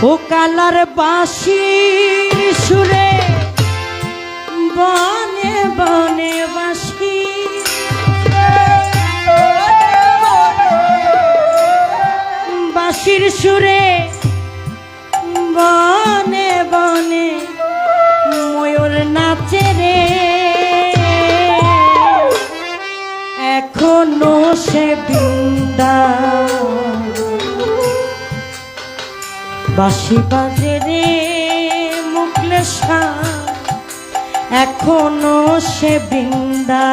ও colour বাঁশির সুরে বনে বনে বাঁশি বাঁশির সুরে বনে বনে ময়ূর নাচে রে এখনো সে বৃন্দা বাঁশি বাজে রে মুকলেশা এখনো সে বৃন্দা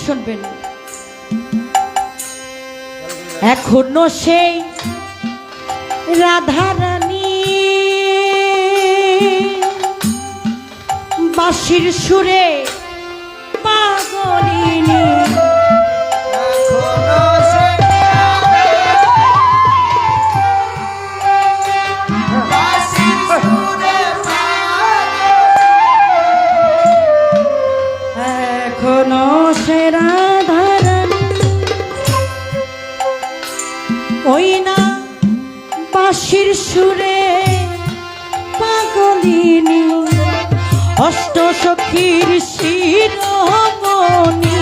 শুনবেন এখনো সেই রাধারানী বাঁশির সুরে পাগলিনী এখনো সে রাধারানী ওই না বাঁশির সুরে পাগলিনী অষ্ট সখীর শিরোমণি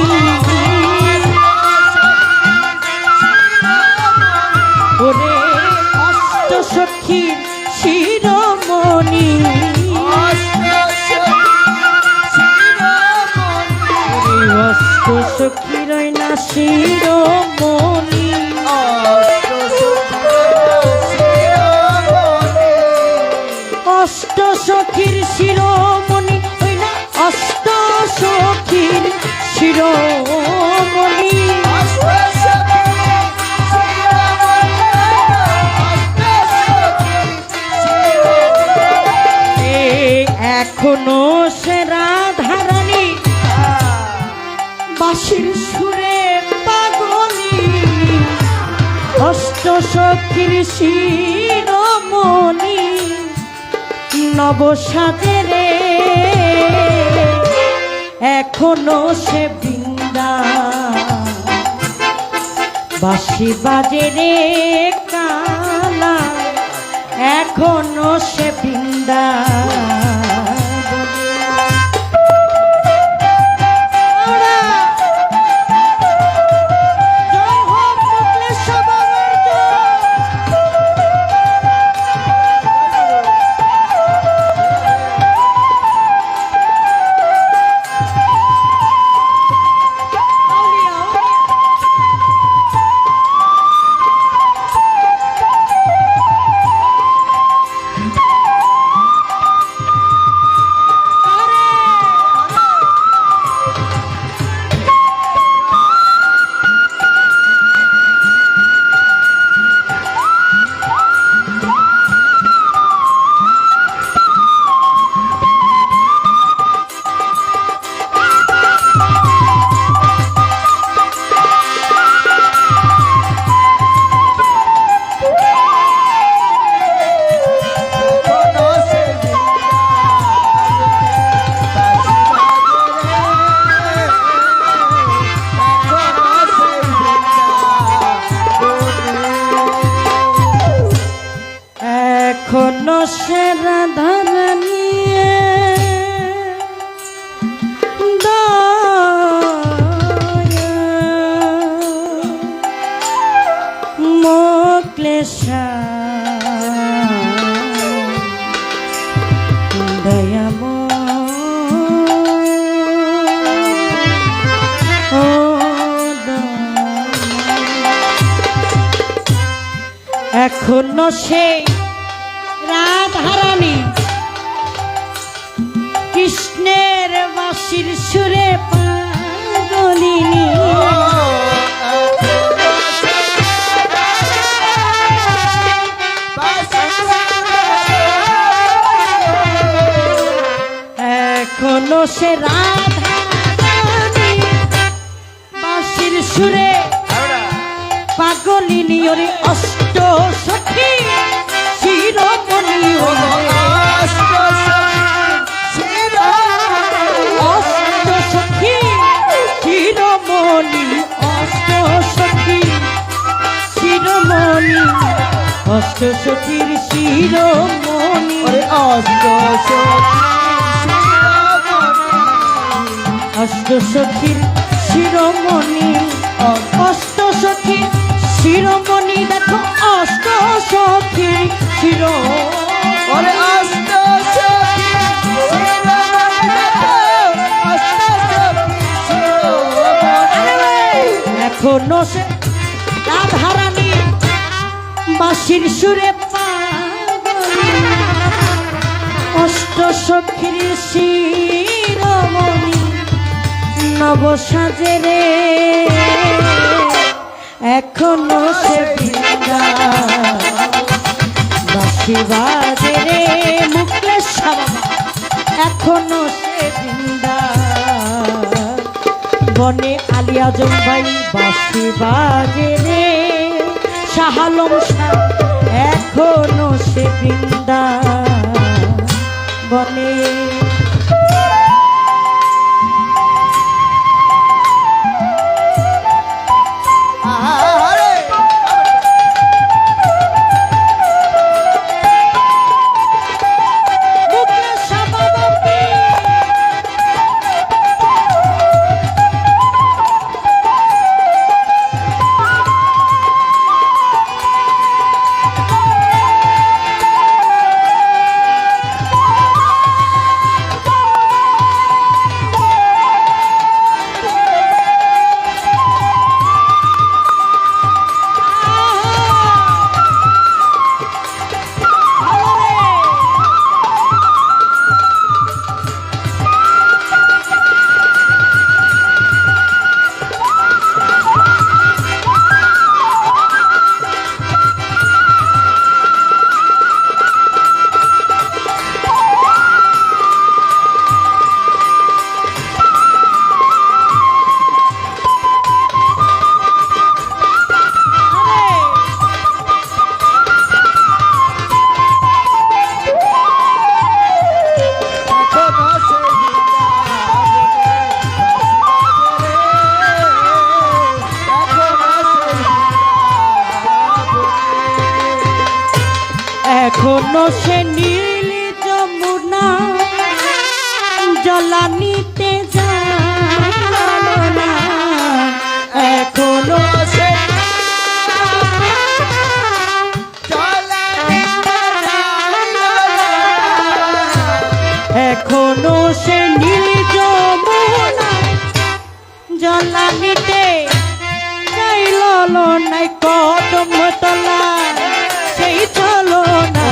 ওরে অষ্ট সখীর শিরোমণি অষ্ট সখীর না শিরোমণি অষ্ট সখীর শিরোমণি ওই না অষ্ট সখীর শিরোমণি এখনো সে রাধারানী বাঁশির সুরে পাগলিনী অষ্ট সখীর শিরোমণি নবসাজে রে এখনো সে বৃন্দা বাঁশি বাজে রে কালা এখনো সে বৃন্দা এখনো সে রাধারানী মোক্লেশা দয়াম এখনো সে রাধারানী কৃষ্ণের বাঁশির সুরে পাগলিনী রাধা রানী বাঁশির সুরে পাগলিনী ওরে অষ্ট সখী শিরোমণি অষ্ট সখী শিরোমণি অষ্ট সখী শিরোমণি অষ্ট সখীর শিরোমণি অষ্ট সখীর শিরোমণি অষ্ট সখীর শিরোমণি দেখো অষ্ট সখীর শিরোমণি এখনো সে রাধারানী বাঁশির সুরে পাগলি অষ্ট সখীর শিরোমণি নব সাজে রে এখনো সে বৃন্দা বাঁশি বাজে রে মুকেশ বাবা এখনো সে বৃন্দা বনে আলিয়া জম্বাই বাঁশি বাজে রে শাহালম শাহ এখনো সে বৃন্দা বনে এখনো সে নীল যমুনা জলানিতে যায় না এখনো সে এখনো সে নীল যমুনা জলানিতে যাইল নাই কদম তলা সেই চলো না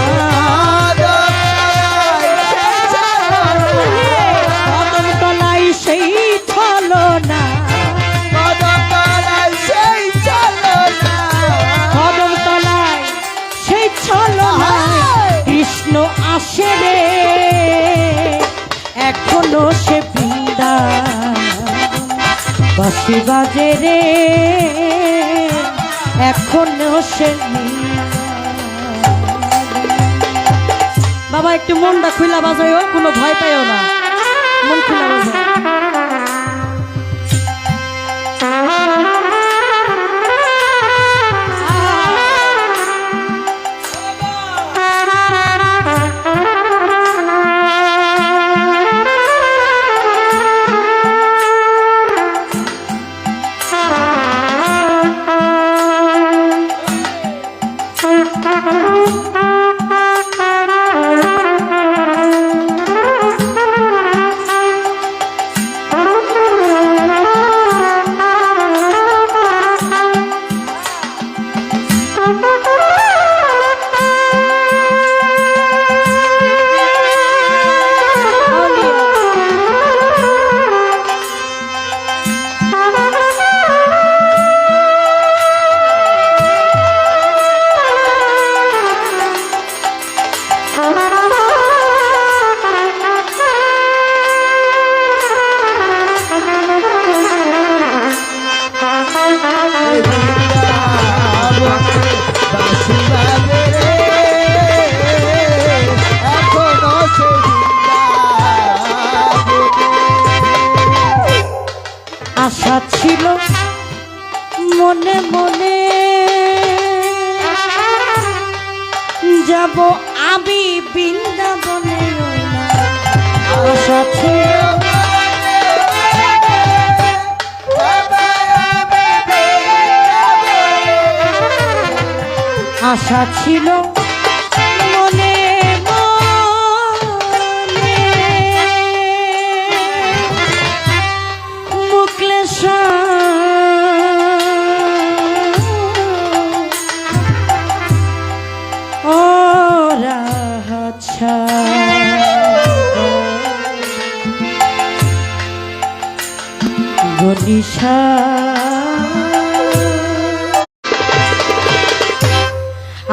কদম তলাই সেই চলো না কদম তলাই সেই চলো না কৃষ্ণ আসে রে এখনো সে বৃন্দা বাঁশি বাজে রে এখনো সে বাবা একটু মনটা খুলা বাজাইও কোনো ভয় পাইও না মন খুলা বাজাও মনে মনে যাব আমি বৃন্দাবনে আশা ছিল আশা ছিল মনে মনে মুকলেশা ওরা আচ্ছা গনিশা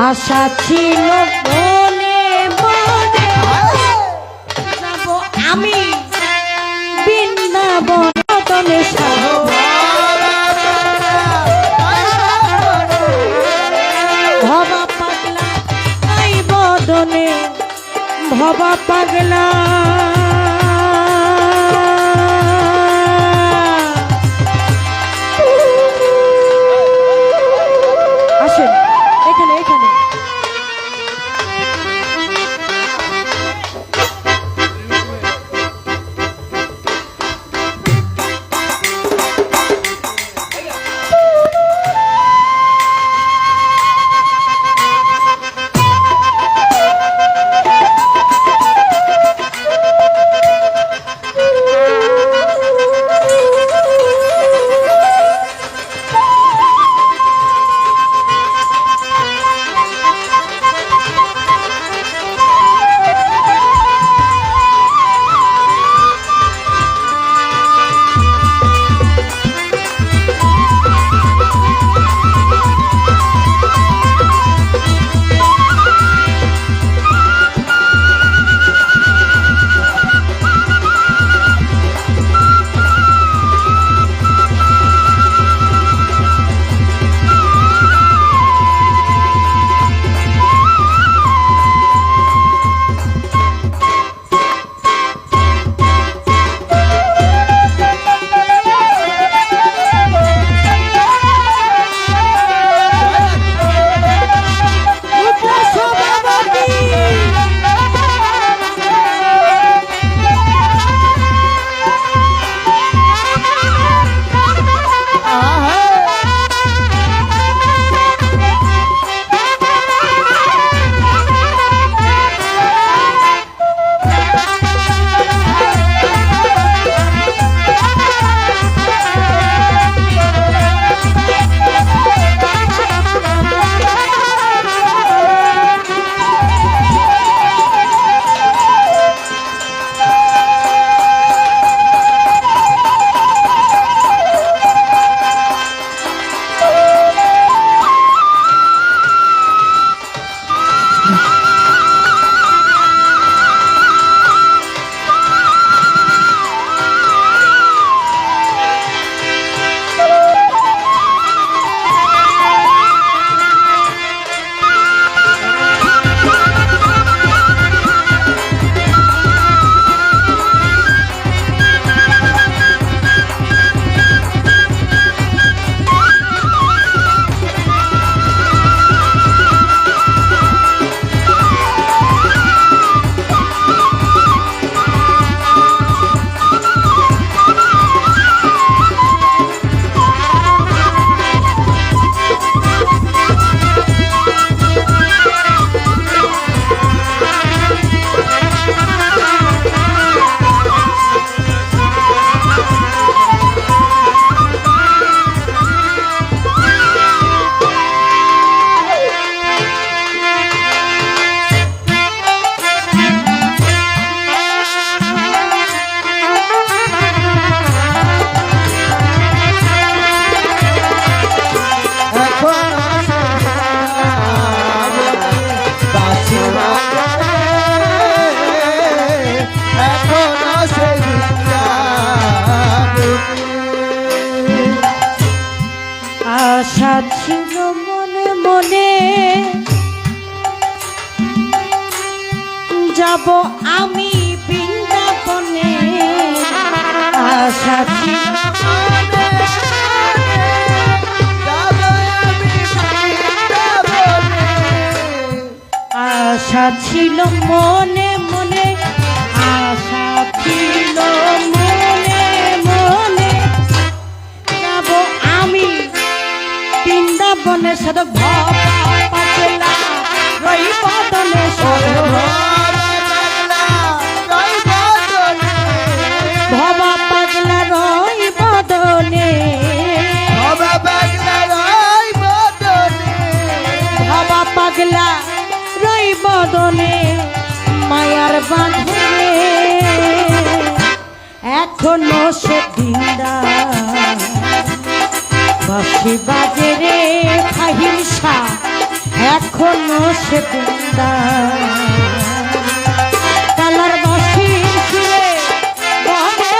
আশা ছিল মনে মনে যাব আমি বৃন্দাবনে ভবা পাগলা এই বদনে ভবা পাগলা আসেন এখানে এখানে আশা ছিল মনে মনে যাব আমি বৃন্দাবনে আশা ছিল ছিল মনে মনে, আশা ছিল মনে মনে, যাব আমি বৃন্দাবনে সদ ভবা পাগলা রই বদনে ভবা পাগলা রই বদনে ভবা পাগলা রই বদনে মায়ার বাঁধনে এখনো সে দিনদা বাঁশি বাজে রে আহিংসা এখনো সে দিনদা কালার বাঁশির সুরে বনে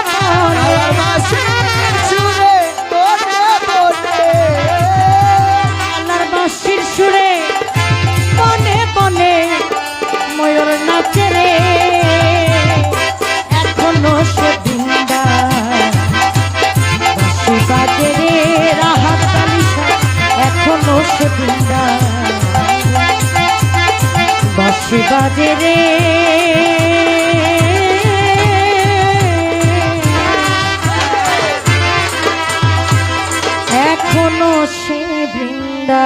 কালার বাঁশির সুরে বনে বনে ময়ূর নাচে রে এখনো সে দিনদা বাঁশি বাজে রে রাহাত তালিশা এখনো সে দিনদা বাঁশি বাজে রে এখনো সে বৃন্দা।